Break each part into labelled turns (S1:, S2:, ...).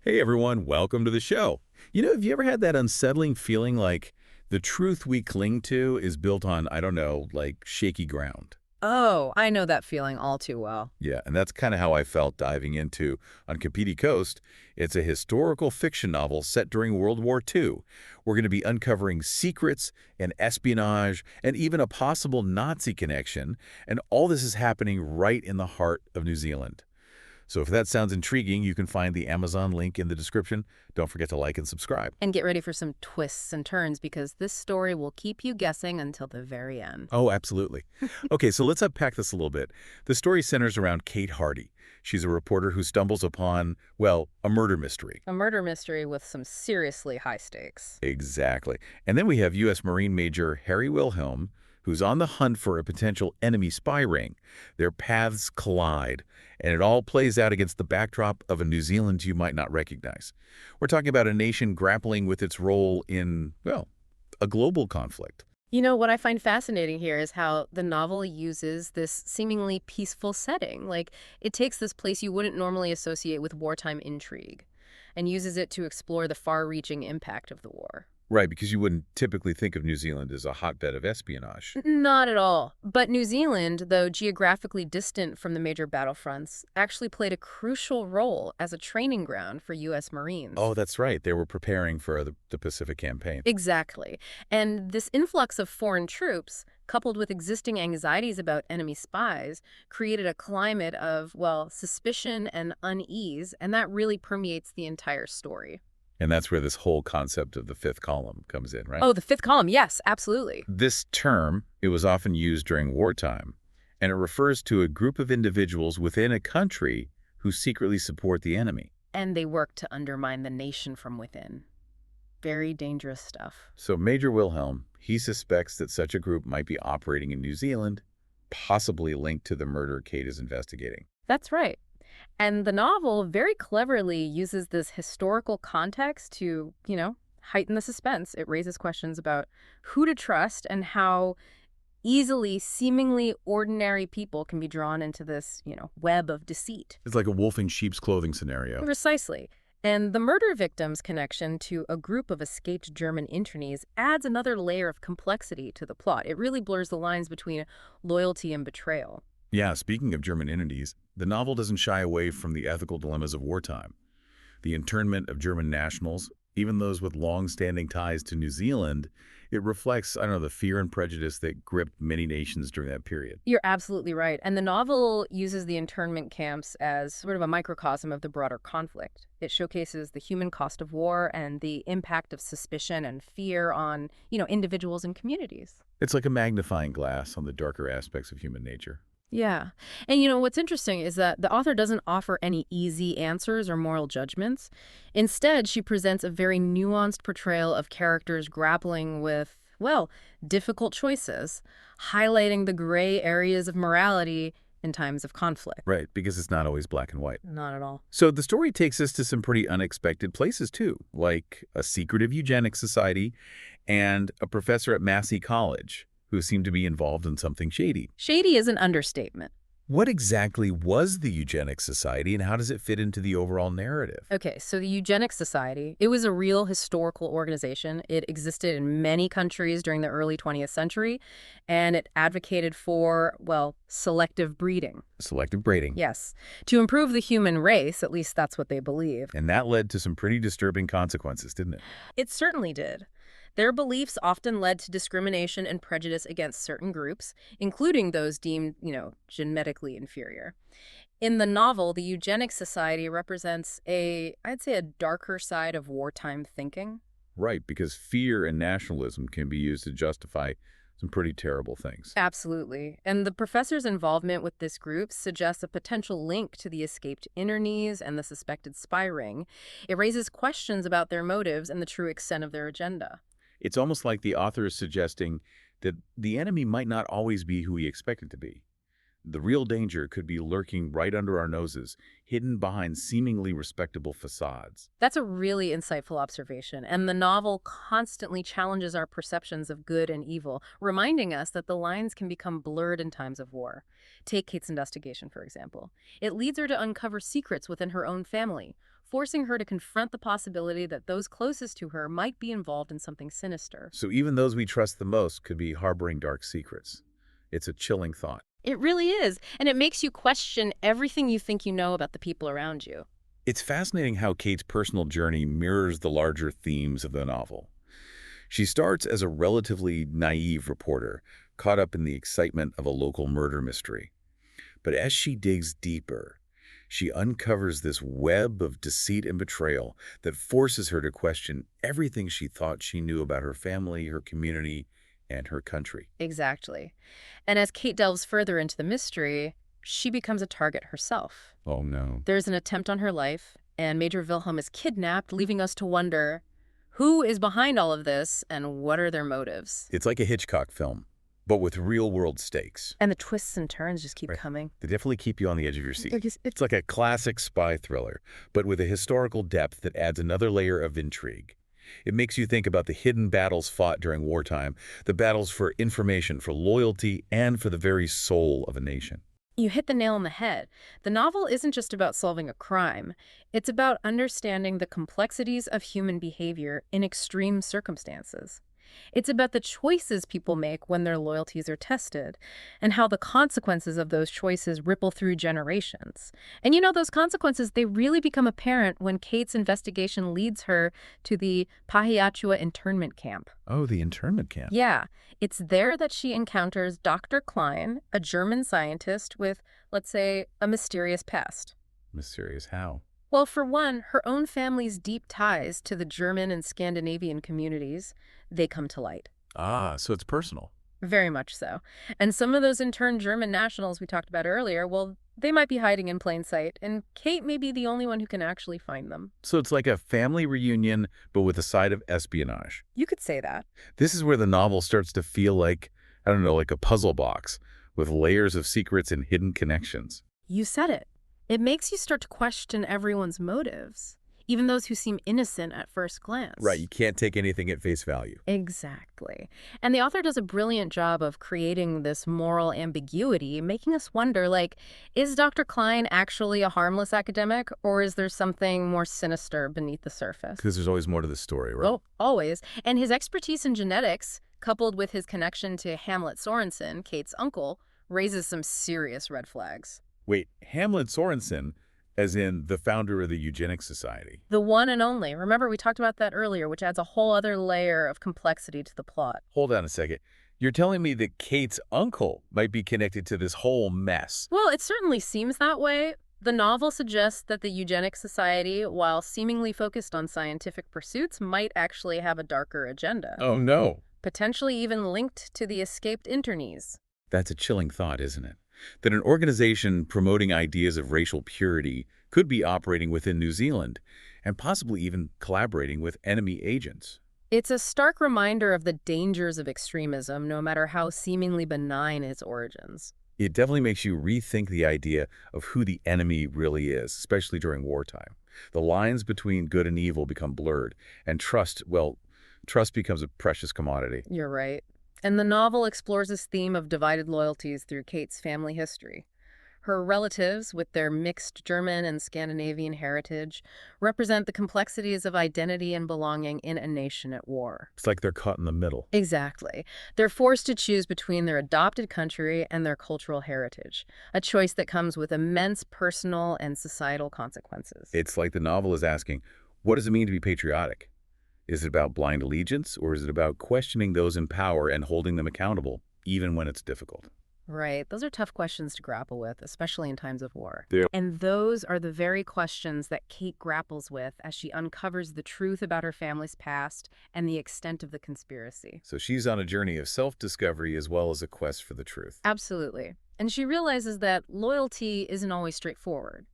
S1: Hey everyone, welcome to the show. Have you ever had that unsettling feeling like the truth we cling to is built on, I don't know, like shaky ground?
S2: Oh, I know that feeling all too well.
S1: Yeah, and that's kind of how I felt diving into On Kapiti Coast. It's a historical fiction novel set during World War II. We're going to be uncovering secrets and espionage and even a possible Nazi connection, and all this is happening right in the heart of New Zealand. So if that sounds intriguing, you can find the Amazon link in the description. Don't forget to like and subscribe.
S2: And get ready for some twists and turns because this story will keep you guessing until the very end.
S1: Oh, absolutely. Okay, so let's unpack this a little bit. The story centers around Kate Hardy. She's a reporter who stumbles upon, well, a murder mystery.
S2: A murder mystery with some seriously high stakes.
S1: Exactly. And then we have U.S. Marine Major Harry Wilhelm, who's on the hunt for a potential enemy spy ring. Their paths collide, and it all plays out against the backdrop of a New Zealand you might not recognize. We're talking about a nation grappling with its role in, well, a global conflict.
S2: You know, what I find fascinating here is how the novel uses this seemingly peaceful setting. Like, it takes this place you wouldn't normally associate with wartime intrigue and uses it to explore the far-reaching impact of the war.
S1: Right, because you wouldn't typically think of New Zealand as a hotbed of espionage.
S2: Not at all. But New Zealand, though geographically distant from the major battlefronts, actually played a crucial role as a training ground for U.S. Marines.
S1: Oh, that's right. They were preparing for the Pacific Campaign.
S2: Exactly. And this influx of foreign troops, coupled with existing anxieties about enemy spies, created a climate of, well, suspicion and unease, and that really permeates the entire story.
S1: And that's where this whole concept of the fifth column comes in, right?
S2: Oh, the fifth column. Yes, absolutely.
S1: This term, it was often used during wartime, and it refers to a group of individuals within a country who secretly support the enemy.
S2: And they work to undermine the nation from within. Very dangerous stuff.
S1: So Major Wilhelm, he suspects that such a group might be operating in New Zealand, possibly linked to the murder Kate is investigating.
S2: That's right. And the novel very cleverly uses this historical context to, heighten the suspense. It raises questions about who to trust and how easily seemingly ordinary people can be drawn into this, web of deceit.
S1: It's like a wolf in sheep's clothing scenario.
S2: Precisely. And the murder victim's connection to a group of escaped German internees adds another layer of complexity to the plot. It really blurs the lines between loyalty and betrayal.
S1: Yeah, speaking of German entities, the novel doesn't shy away from the ethical dilemmas of wartime. The internment of German nationals, even those with long-standing ties to New Zealand, it reflects, I don't know, the fear and prejudice that gripped many nations during that period.
S2: You're absolutely right. And the novel uses the internment camps as sort of a microcosm of the broader conflict. It showcases the human cost of war and the impact of suspicion and fear on, individuals and communities.
S1: It's like a magnifying glass on the darker aspects of human nature.
S2: Yeah. And what's interesting is that the author doesn't offer any easy answers or moral judgments. Instead, she presents a very nuanced portrayal of characters grappling with, well, difficult choices, highlighting the gray areas of morality in times of conflict.
S1: Right, because it's not always black and white.
S2: Not at all.
S1: So the story takes us to some pretty unexpected places, too, like a secretive eugenics society and a professor at Massey College who seemed to be involved in something shady.
S2: Shady is an understatement.
S1: What exactly was the Eugenics Society, and how does it fit into the overall narrative?
S2: Okay, so the Eugenics Society, it was a real historical organization. It existed in many countries during the early 20th century, and it advocated for, well, selective breeding.
S1: Selective breeding.
S2: Yes, to improve the human race, at least that's what they believed.
S1: And that led to some pretty disturbing consequences, didn't it?
S2: It certainly did. Their beliefs often led to discrimination and prejudice against certain groups, including those deemed, genetically inferior. In the novel, the Eugenics Society represents I'd say a darker side of wartime thinking.
S1: Right, because fear and nationalism can be used to justify some pretty terrible things.
S2: Absolutely. And the professor's involvement with this group suggests a potential link to the escaped internees and the suspected spy ring. It raises questions about their motives and the true extent of their agenda.
S1: It's almost like the author is suggesting that the enemy might not always be who we expect it to be. The real danger could be lurking right under our noses, hidden behind seemingly respectable facades.
S2: That's a really insightful observation, and the novel constantly challenges our perceptions of good and evil, reminding us that the lines can become blurred in times of war. Take Kate's investigation, for example. It leads her to uncover secrets within her own family, forcing her to confront the possibility that those closest to her might be involved in something sinister.
S1: So even those we trust the most could be harboring dark secrets. It's a chilling thought.
S2: It really is, and it makes you question everything you think you know about the people around you.
S1: It's fascinating how Kate's personal journey mirrors the larger themes of the novel. She starts as a relatively naive reporter, caught up in the excitement of a local murder mystery. But as she digs deeper, she uncovers this web of deceit and betrayal that forces her to question everything she thought she knew about her family, her community, and her country.
S2: Exactly. And as Kate delves further into the mystery, she becomes a target herself.
S1: Oh no.
S2: There's an attempt on her life, and Major Wilhelm is kidnapped, leaving us to wonder who is behind all of this and what are their motives.
S1: It's like a Hitchcock film, but with real-world stakes.
S2: And the twists and turns just keep coming.
S1: They definitely keep you on the edge of your seat.
S2: It's
S1: It's like a classic spy thriller, but with a historical depth that adds another layer of intrigue. It makes you think about the hidden battles fought during wartime, the battles for information, for loyalty, and for the very soul of a nation.
S2: You hit the nail on the head. The novel isn't just about solving a crime. It's about understanding the complexities of human behavior in extreme circumstances. It's about the choices people make when their loyalties are tested, and how the consequences of those choices ripple through generations. And those consequences, they really become apparent when Kate's investigation leads her to the Pahiachua internment camp.
S1: Oh, the internment camp.
S2: Yeah, it's there that she encounters Dr. Klein, a German scientist with, let's say, a mysterious past.
S1: Mysterious how?
S2: Well, for one, her own family's deep ties to the German and Scandinavian communities, they come to light.
S1: Ah, so it's personal.
S2: Very much so. And some of those interned German nationals we talked about earlier, well, they might be hiding in plain sight, and Kate may be the only one who can actually find them.
S1: So it's like a family reunion, but with a side of espionage.
S2: You could say that.
S1: This is where the novel starts to feel like, I don't know, like a puzzle box with layers of secrets and hidden connections.
S2: You said it. It makes you start to question everyone's motives, even those who seem innocent at first glance.
S1: Right, you can't take anything at face value.
S2: Exactly. And the author does a brilliant job of creating this moral ambiguity, making us wonder, is Dr. Klein actually a harmless academic, or is there something more sinister beneath the surface?
S1: Because there's always more to the story, right?
S2: Oh, always. And his expertise in genetics, coupled with his connection to Hamlet Sorensen, Kate's uncle, raises some serious red flags.
S1: Wait, Hamlet Sorensen, as in the founder of the Eugenics Society.
S2: The one and only. Remember, we talked about that earlier, which adds a whole other layer of complexity to the plot.
S1: Hold on a second. You're telling me that Kate's uncle might be connected to this whole mess?
S2: Well, it certainly seems that way. The novel suggests that the Eugenics Society, while seemingly focused on scientific pursuits, might actually have a darker agenda.
S1: Oh, no.
S2: Potentially even linked to the escaped internees.
S1: That's a chilling thought, isn't it? That an organization promoting ideas of racial purity could be operating within New Zealand and possibly even collaborating with enemy agents.
S2: It's a stark reminder of the dangers of extremism, no matter how seemingly benign its origins.
S1: It definitely makes you rethink the idea of who the enemy really is, especially during wartime. The lines between good and evil become blurred, and trust becomes a precious commodity.
S2: You're right. And the novel explores this theme of divided loyalties through Kate's family history. Her relatives, with their mixed German and Scandinavian heritage, represent the complexities of identity and belonging in a nation at war.
S1: It's like they're caught in the middle.
S2: Exactly. They're forced to choose between their adopted country and their cultural heritage, a choice that comes with immense personal and societal consequences.
S1: It's like the novel is asking, what does it mean to be patriotic? Is it about blind allegiance, or is it about questioning those in power and holding them accountable, even when it's difficult?
S2: Right. Those are tough questions to grapple with, especially in times of war.
S1: Yeah.
S2: And those are the very questions that Kate grapples with as she uncovers the truth about her family's past and the extent of the conspiracy.
S1: So she's on a journey of self-discovery as well as a quest for the truth.
S2: Absolutely. And she realizes that loyalty isn't always straightforward,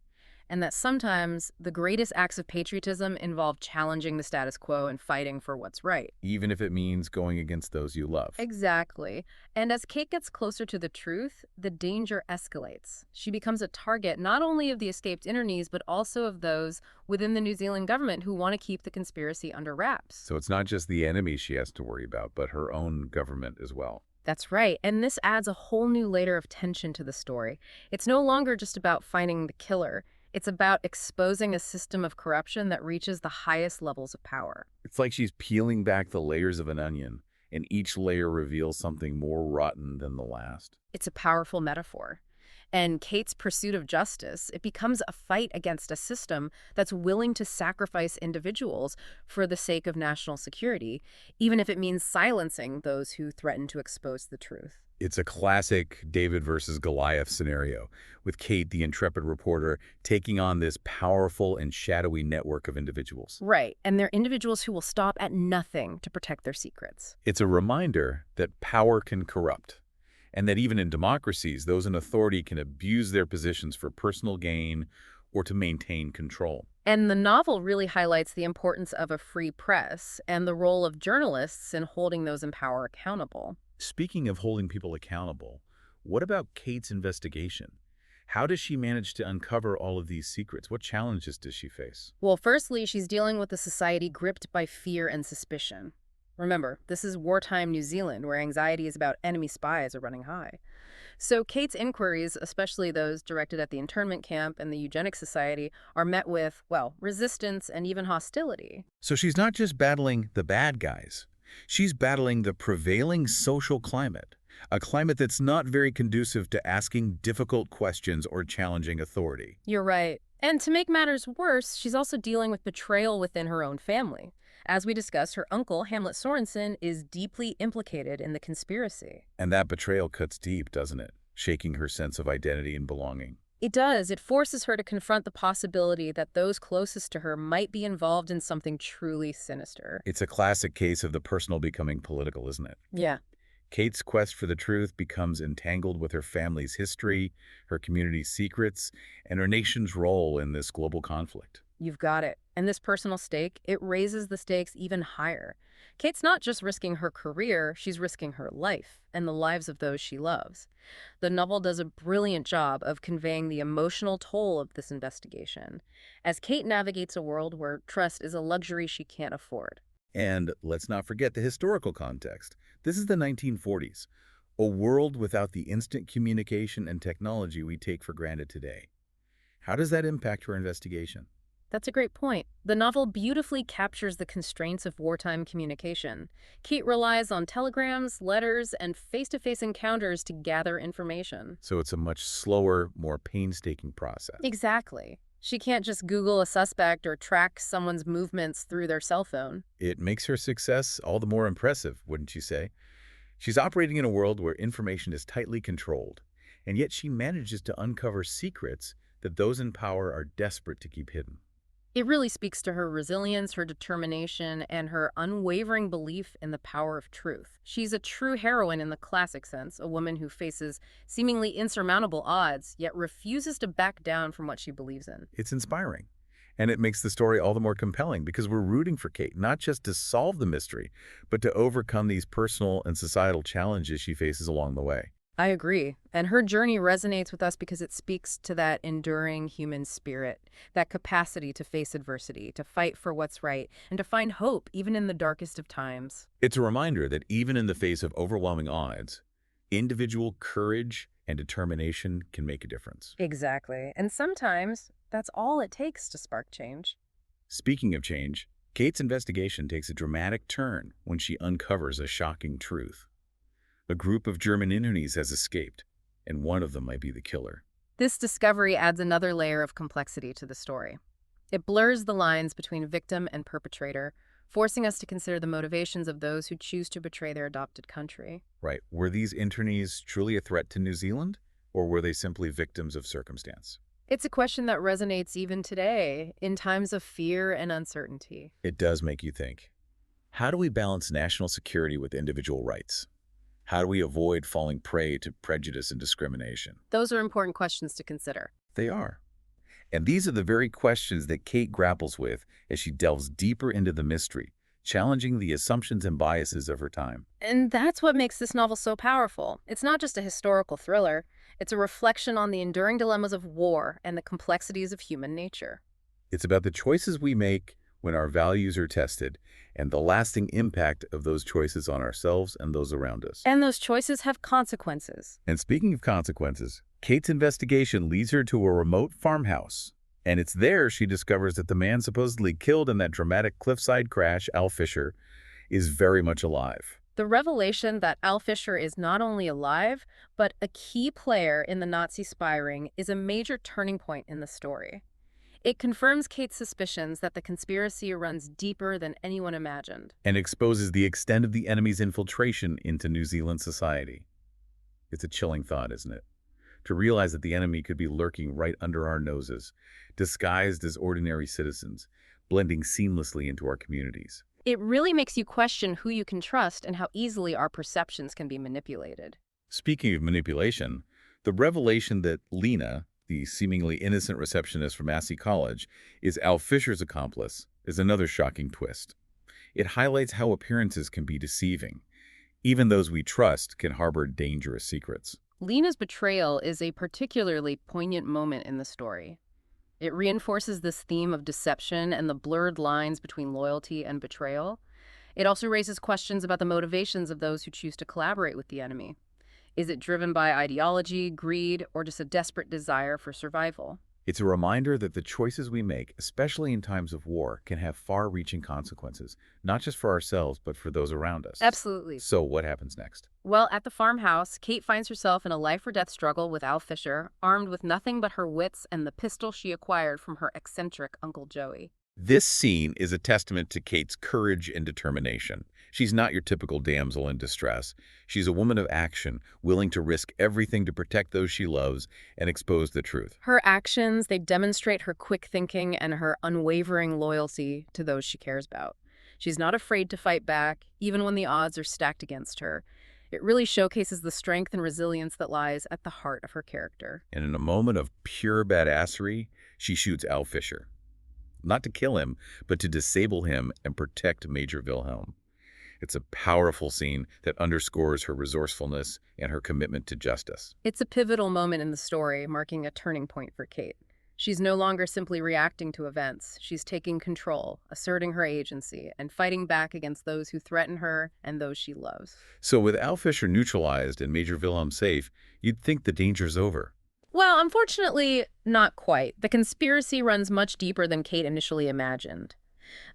S2: and that sometimes the greatest acts of patriotism involve challenging the status quo and fighting for what's right.
S1: Even if it means going against those you love.
S2: Exactly. And as Kate gets closer to the truth, the danger escalates. She becomes a target not only of the escaped internees, but also of those within the New Zealand government who want to keep the conspiracy under wraps.
S1: So it's not just the enemy she has to worry about, but her own government as well.
S2: That's right. And this adds a whole new layer of tension to the story. It's no longer just about finding the killer. It's about exposing a system of corruption that reaches the highest levels of power.
S1: It's like she's peeling back the layers of an onion, and each layer reveals something more rotten than the last.
S2: It's a powerful metaphor. And Kate's pursuit of justice, it becomes a fight against a system that's willing to sacrifice individuals for the sake of national security, even if it means silencing those who threaten to expose the truth.
S1: It's a classic David versus Goliath scenario, with Kate, the intrepid reporter, taking on this powerful and shadowy network of individuals.
S2: Right, and they're individuals who will stop at nothing to protect their secrets.
S1: It's a reminder that power can corrupt, and that even in democracies, those in authority can abuse their positions for personal gain or to maintain control.
S2: And the novel really highlights the importance of a free press and the role of journalists in holding those in power accountable.
S1: Speaking of holding people accountable, what about Kate's investigation? How does she manage to uncover all of these secrets? What challenges does she face?
S2: Well, firstly, she's dealing with a society gripped by fear and suspicion. Remember, this is wartime New Zealand, where anxieties about enemy spies are running high. So Kate's inquiries, especially those directed at the internment camp and the eugenics society, are met with, well, resistance and even hostility.
S1: So she's not just battling the bad guys. She's battling the prevailing social climate, a climate that's not very conducive to asking difficult questions or challenging authority.
S2: You're right. And to make matters worse, she's also dealing with betrayal within her own family. As we discussed, her uncle, Hamlet Sorensen, is deeply implicated in the conspiracy.
S1: And that betrayal cuts deep, doesn't it? Shaking her sense of identity and belonging.
S2: It does. It forces her to confront the possibility that those closest to her might be involved in something truly sinister.
S1: It's a classic case of the personal becoming political, isn't it?
S2: Yeah.
S1: Kate's quest for the truth becomes entangled with her family's history, her community's secrets, and her nation's role in this global conflict.
S2: You've got it. And this personal stake, it raises the stakes even higher. Kate's not just risking her career, she's risking her life and the lives of those she loves. The novel does a brilliant job of conveying the emotional toll of this investigation, as Kate navigates a world where trust is a luxury she can't afford.
S1: And let's not forget the historical context. This is the 1940s, a world without the instant communication and technology we take for granted today. How does that impact her investigation?
S2: That's a great point. The novel beautifully captures the constraints of wartime communication. Kate relies on telegrams, letters, and face-to-face encounters to gather information.
S1: So it's a much slower, more painstaking process.
S2: Exactly. She can't just Google a suspect or track someone's movements through their cell phone.
S1: It makes her success all the more impressive, wouldn't you say? She's operating in a world where information is tightly controlled, and yet she manages to uncover secrets that those in power are desperate to keep hidden.
S2: It really speaks to her resilience, her determination, and her unwavering belief in the power of truth. She's a true heroine in the classic sense, a woman who faces seemingly insurmountable odds, yet refuses to back down from what she believes in.
S1: It's inspiring, and it makes the story all the more compelling because we're rooting for Kate, not just to solve the mystery, but to overcome these personal and societal challenges she faces along the way.
S2: I agree. And her journey resonates with us because it speaks to that enduring human spirit, that capacity to face adversity, to fight for what's right, and to find hope even in the darkest of times.
S1: It's a reminder that even in the face of overwhelming odds, individual courage and determination can make a difference.
S2: Exactly. And sometimes that's all it takes to spark change.
S1: Speaking of change, Kate's investigation takes a dramatic turn when she uncovers a shocking truth. A group of German internees has escaped, and one of them might be the killer.
S2: This discovery adds another layer of complexity to the story. It blurs the lines between victim and perpetrator, forcing us to consider the motivations of those who choose to betray their adopted country.
S1: Right. Were these internees truly a threat to New Zealand, or were they simply victims of circumstance?
S2: It's a question that resonates even today, in times of fear and uncertainty.
S1: It does make you think. How do we balance national security with individual rights? How do we avoid falling prey to prejudice and discrimination?
S2: Those are important questions to consider.
S1: They are. And these are the very questions that Kate grapples with as she delves deeper into the mystery, challenging the assumptions and biases of her time.
S2: And that's what makes this novel so powerful. It's not just a historical thriller. It's a reflection on the enduring dilemmas of war and the complexities of human nature.
S1: It's about the choices we make when our values are tested, and the lasting impact of those choices on ourselves and those around us.
S2: And those choices have consequences.
S1: And speaking of consequences, Kate's investigation leads her to a remote farmhouse, And it's there she discovers that the man supposedly killed in that dramatic cliffside crash, Al Fisher, is very much alive.
S2: The revelation that Al Fisher is not only alive, but a key player in the Nazi spy ring is a major turning point in the story. It confirms Kate's suspicions that the conspiracy runs deeper than anyone imagined.
S1: And exposes the extent of the enemy's infiltration into New Zealand society. It's a chilling thought, isn't it? To realize that the enemy could be lurking right under our noses, disguised as ordinary citizens, blending seamlessly into our communities.
S2: It really makes you question who you can trust and how easily our perceptions can be manipulated.
S1: Speaking of manipulation, the revelation that Lena, the seemingly innocent receptionist from Massey College, is Al Fisher's accomplice is another shocking twist. It highlights how appearances can be deceiving. Even those we trust can harbor dangerous secrets.
S2: Lena's betrayal is a particularly poignant moment in the story. It reinforces this theme of deception and the blurred lines between loyalty and betrayal. It also raises questions about the motivations of those who choose to collaborate with the enemy. Is it driven by ideology, greed, or just a desperate desire for survival?
S1: It's a reminder that the choices we make, especially in times of war, can have far-reaching consequences, not just for ourselves, but for those around us.
S2: Absolutely.
S1: So what happens next?
S2: Well, at the farmhouse, Kate finds herself in a life-or-death struggle with Al Fisher, armed with nothing but her wits and the pistol she acquired from her eccentric Uncle Joey.
S1: This scene is a testament to Kate's courage and determination. She's not your typical damsel in distress. She's a woman of action, willing to risk everything to protect those she loves and expose the truth.
S2: Her actions, they demonstrate her quick thinking and her unwavering loyalty to those she cares about. She's not afraid to fight back, even when the odds are stacked against her. It really showcases the strength and resilience that lies at the heart of her character.
S1: And in a moment of pure badassery, she shoots Al Fisher. Not to kill him, but to disable him and protect Major Wilhelm. It's a powerful scene that underscores her resourcefulness and her commitment to justice.
S2: It's a pivotal moment in the story, marking a turning point for Kate. She's no longer simply reacting to events. She's taking control, asserting her agency, and fighting back against those who threaten her and those she loves.
S1: So with Al Fisher neutralized and Major Wilhelm safe, you'd think the danger's over.
S2: Well, unfortunately, not quite. The conspiracy runs much deeper than Kate initially imagined.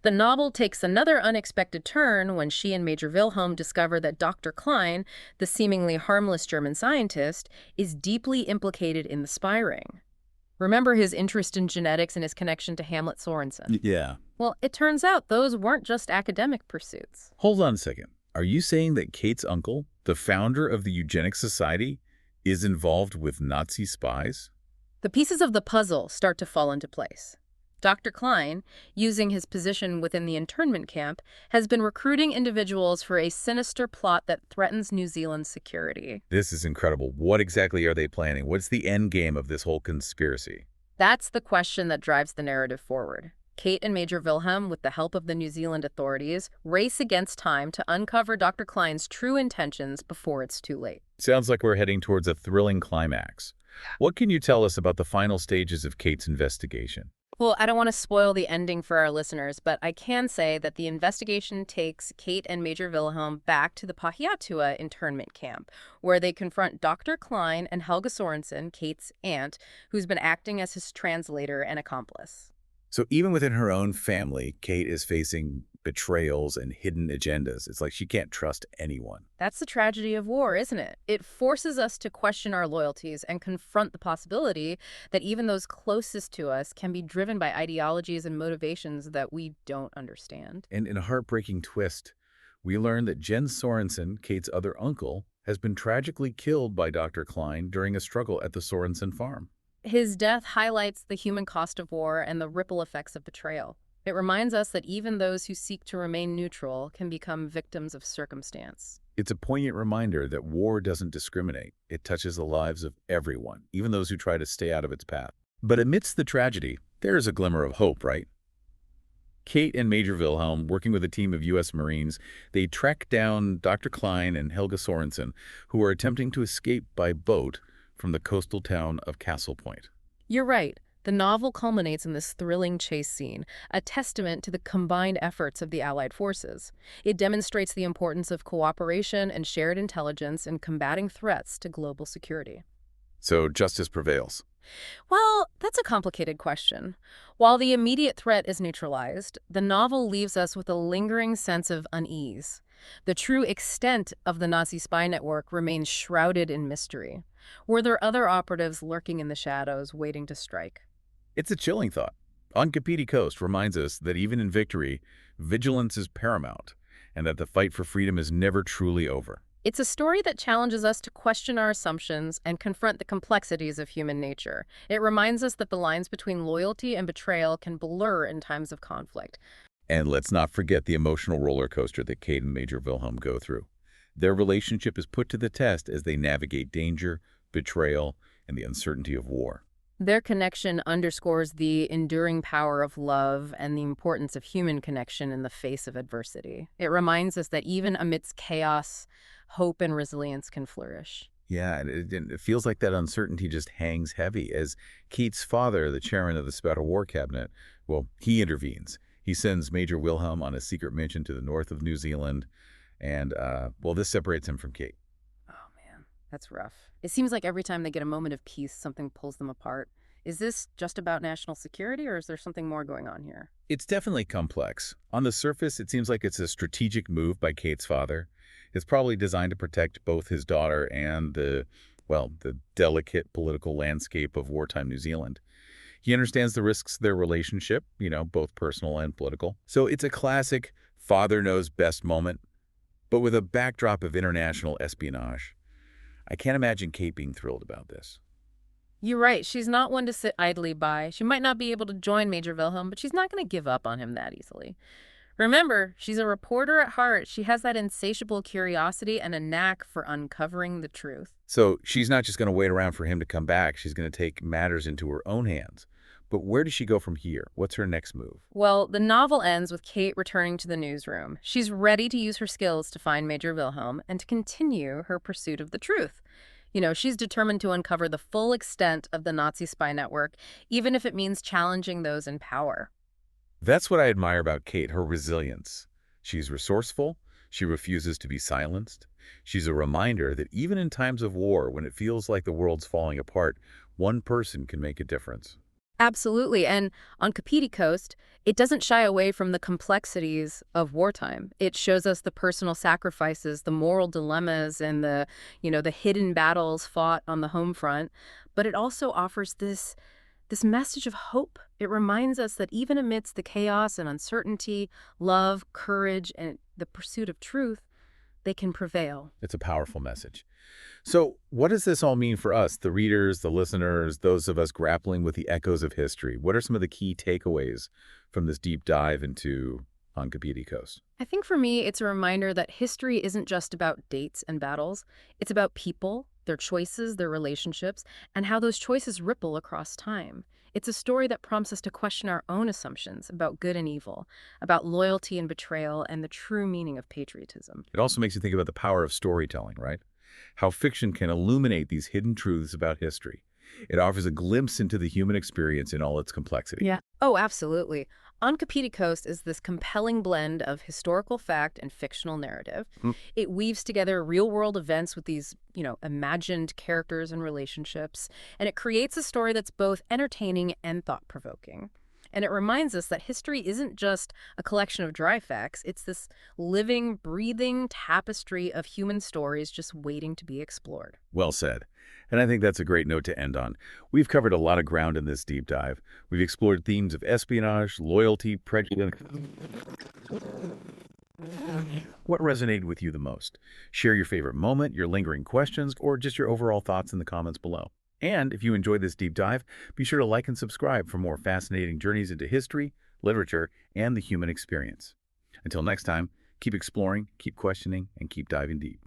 S2: The novel takes another unexpected turn when she and Major Wilhelm discover that Dr. Klein, the seemingly harmless German scientist, is deeply implicated in the spy ring. Remember his interest in genetics and his connection to Hamlet Sorensen?
S1: Yeah.
S2: Well, it turns out those weren't just academic pursuits.
S1: Hold on a second. Are you saying that Kate's uncle, the founder of the Eugenics Society, is involved with Nazi spies?
S2: The pieces of the puzzle start to fall into place. Dr. Klein, using his position within the internment camp, has been recruiting individuals for a sinister plot that threatens New Zealand's security.
S1: This is incredible. What exactly are they planning? What's the end game of this whole conspiracy?
S2: That's the question that drives the narrative forward. Kate and Major Wilhelm, with the help of the New Zealand authorities, race against time to uncover Dr. Klein's true intentions before it's too late.
S1: Sounds like we're heading towards a thrilling climax. What can you tell us about the final stages of Kate's investigation?
S2: Well, I don't want to spoil the ending for our listeners, but I can say that the investigation takes Kate and Major Wilhelm back to the Pahiatua internment camp, where they confront Dr. Klein and Helga Sorensen, Kate's aunt, who's been acting as his translator and accomplice.
S1: So even within her own family, Kate is facing betrayals and hidden agendas. It's like she can't trust anyone.
S2: That's the tragedy of war, isn't it? It forces us to question our loyalties and confront the possibility that even those closest to us can be driven by ideologies and motivations that we don't understand.
S1: And in a heartbreaking twist, we learn that Jens Sorensen, Kate's other uncle, has been tragically killed by Dr. Klein during a struggle at the Sorensen farm.
S2: His death highlights the human cost of war and the ripple effects of betrayal. It reminds us that even those who seek to remain neutral can become victims of circumstance.
S1: It's a poignant reminder that war doesn't discriminate. It touches the lives of everyone, even those who try to stay out of its path. But amidst the tragedy, there is a glimmer of hope, right? Kate and Major Wilhelm, working with a team of U.S. Marines, they track down Dr. Klein and Helga Sorensen, who are attempting to escape by boat from the coastal town of Castle Point.
S2: You're right. The novel culminates in this thrilling chase scene, a testament to the combined efforts of the Allied forces. It demonstrates the importance of cooperation and shared intelligence in combating threats to global security.
S1: So justice prevails.
S2: Well, that's a complicated question. While the immediate threat is neutralized, the novel leaves us with a lingering sense of unease. The true extent of the Nazi spy network remains shrouded in mystery. Were there other operatives lurking in the shadows, waiting to strike?
S1: It's a chilling thought. On Kapiti Coast reminds us that even in victory, vigilance is paramount, and that the fight for freedom is never truly over.
S2: It's a story that challenges us to question our assumptions and confront the complexities of human nature. It reminds us that the lines between loyalty and betrayal can blur in times of conflict.
S1: And let's not forget the emotional roller coaster that Kate and Major Wilhelm go through. Their relationship is put to the test as they navigate danger, betrayal, and the uncertainty of war.
S2: Their connection underscores the enduring power of love and the importance of human connection in the face of adversity. It reminds us that even amidst chaos, hope and resilience can flourish.
S1: Yeah, and it feels like that uncertainty just hangs heavy as Kate's father, the chairman of the Special War Cabinet, well, he intervenes. He sends Major Wilhelm on a secret mission to the north of New Zealand, and, well, this separates him from Kate.
S2: Oh man, that's rough. It seems like every time they get a moment of peace, something pulls them apart. Is this just about national security, or is there something more going on here?
S1: It's definitely complex. On the surface, it seems like it's a strategic move by Kate's father. It's probably designed to protect both his daughter and the delicate political landscape of wartime New Zealand. He understands the risks of their relationship, both personal and political. So it's a classic father knows best moment, but with a backdrop of international espionage. I can't imagine Kate being thrilled about this.
S2: You're right. She's not one to sit idly by. She might not be able to join Major Wilhelm, but she's not going to give up on him that easily. Remember, she's a reporter at heart. She has that insatiable curiosity and a knack for uncovering the truth.
S1: So she's not just going to wait around for him to come back. She's going to take matters into her own hands. But where does she go from here? What's her next move?
S2: Well, the novel ends with Kate returning to the newsroom. She's ready to use her skills to find Major Wilhelm and to continue her pursuit of the truth. She's determined to uncover the full extent of the Nazi spy network, even if it means challenging those in power.
S1: That's what I admire about Kate, her resilience. She's resourceful. She refuses to be silenced. She's a reminder that even in times of war, when it feels like the world's falling apart, one person can make a difference.
S2: Absolutely. And on Kapiti Coast, it doesn't shy away from the complexities of wartime. It shows us the personal sacrifices, the moral dilemmas, and the hidden battles fought on the home front. But it also offers this message of hope. It reminds us that even amidst the chaos and uncertainty, love, courage, and the pursuit of truth, they can prevail.
S1: It's a powerful message. So what does this all mean for us, the readers, the listeners, those of us grappling with the echoes of history? What are some of the key takeaways from this deep dive into On Kapiti Coast?
S2: I think for me, it's a reminder that history isn't just about dates and battles. It's about people, their choices, their relationships, and how those choices ripple across time. It's a story that prompts us to question our own assumptions about good and evil, about loyalty and betrayal, and the true meaning of patriotism.
S1: It also makes you think about the power of storytelling, right? How fiction can illuminate these hidden truths about history. It offers a glimpse into the human experience in all its complexity.
S2: Yeah. Oh, absolutely. On Kapiti Coast is this compelling blend of historical fact and fictional narrative.
S1: Hmm.
S2: It weaves together real-world events with these, imagined characters and relationships, and it creates a story that's both entertaining and thought-provoking. And it reminds us that history isn't just a collection of dry facts. It's this living, breathing tapestry of human stories just waiting to be explored.
S1: Well said. And I think that's a great note to end on. We've covered a lot of ground in this deep dive. We've explored themes of espionage, loyalty, prejudice. What resonated with you the most? Share your favorite moment, your lingering questions, or just your overall thoughts in the comments below. And if you enjoyed this deep dive, be sure to like and subscribe for more fascinating journeys into history, literature, and the human experience. Until next time, keep exploring, keep questioning, and keep diving deep.